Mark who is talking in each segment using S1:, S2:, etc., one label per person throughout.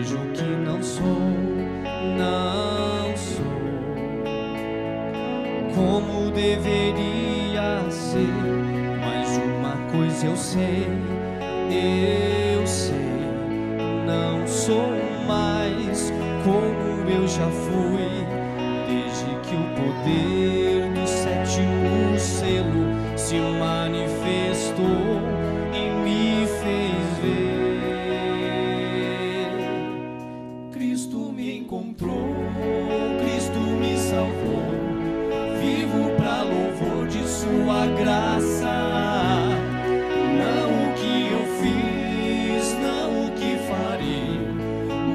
S1: vejo que não sou como deveria ser. Mas uma coisa eu sei, não sou mais como eu já fui, desde que o poder do sétimo selo se manifestou e me fez ver. Cristo me encontrou, Cristo me salvou, vivo pra louvor de sua graça. Não o que eu fiz, não o que farei,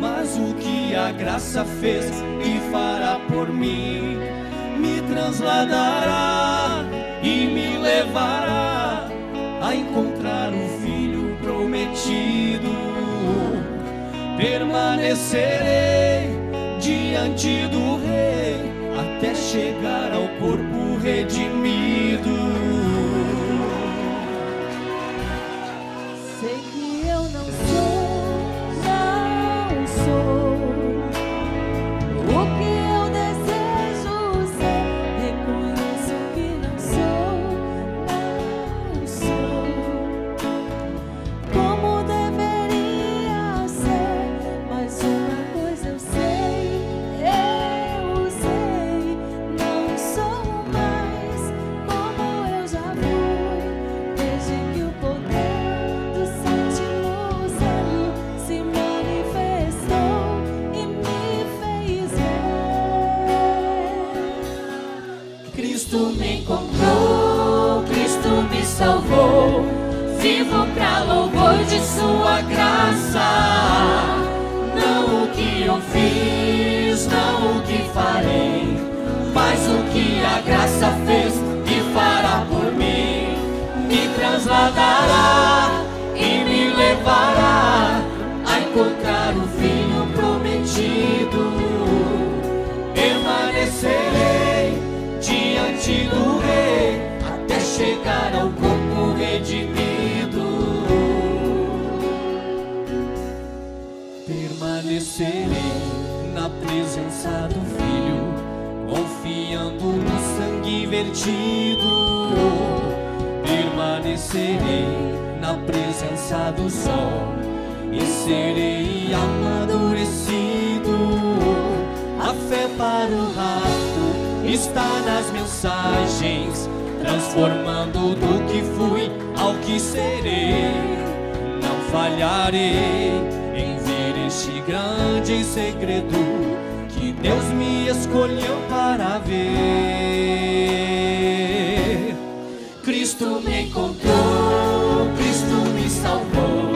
S1: mas o que a graça fez e fará por mim. Me transladará e me levará a encontrar o Filho prometido. Permanecerei diante do Rei até chegar ao corpo redimido.
S2: Sei que eu não sou o que eu desejo ser. Reconheço que não sou como deveria ser. Mas uma coisa eu sei, não sou mais como eu já fui, desde que o poder do sétimo selo se manifestou e me fez ver.
S3: Cristo me encontrou, Cristo me salvou, vivo pra louvor de sua graça. Não o que eu fiz, não o que farei, mas o que a graça fez e fará por mim. Me transladará e me levará a encontrar o Filho prometido. Permanecerei diante do Rei até chegar ao corpo redimido.
S1: Permanecerei na presença do Filho, confiando no sangue vertido. Permanecerei na presença do sol e serei amadurecido. A fé para o rato está nas mensagens, transformando do que fui ao que serei. Não falharei em ver este grande segredo que Deus me escolheu para ver.
S3: Cristo me encontrou, Cristo me salvou,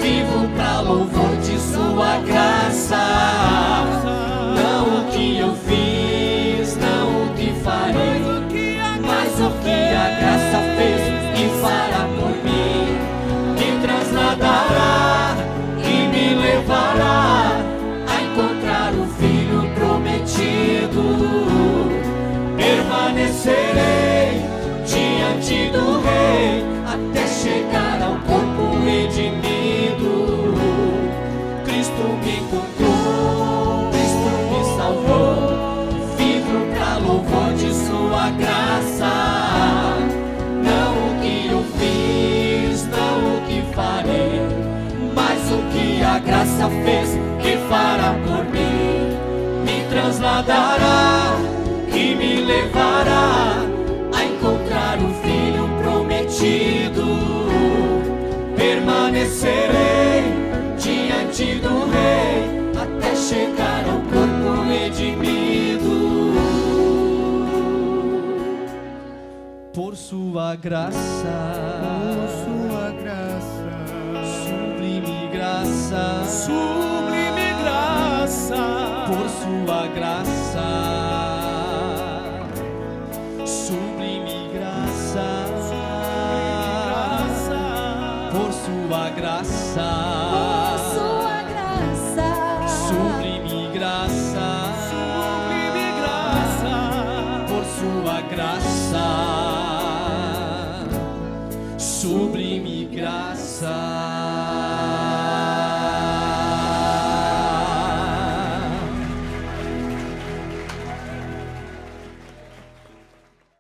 S3: vivo pra louvor de sua graça. Não o que eu fiz, não o que farei, mas o que a graça fez e fará por mim. Me transladará e me levará a encontrar o Filho prometido. Permanecerei diante do Rei até chegar ao corpo redimido. Cristo me encontrou, Cristo me salvou, vivo pra louvor de sua graça. Não o que eu fiz, não o que farei, mas o que a graça fez e fará por mim. Me transladará e me levará a encontrar o Filho prometido. Permanecerei diante do Rei até chegar ao corpo redimido.
S1: Por sua graça, sublime graça, por sua graça, sublime graça, por sua graça, sublime graça, por sua graça, sublime graça.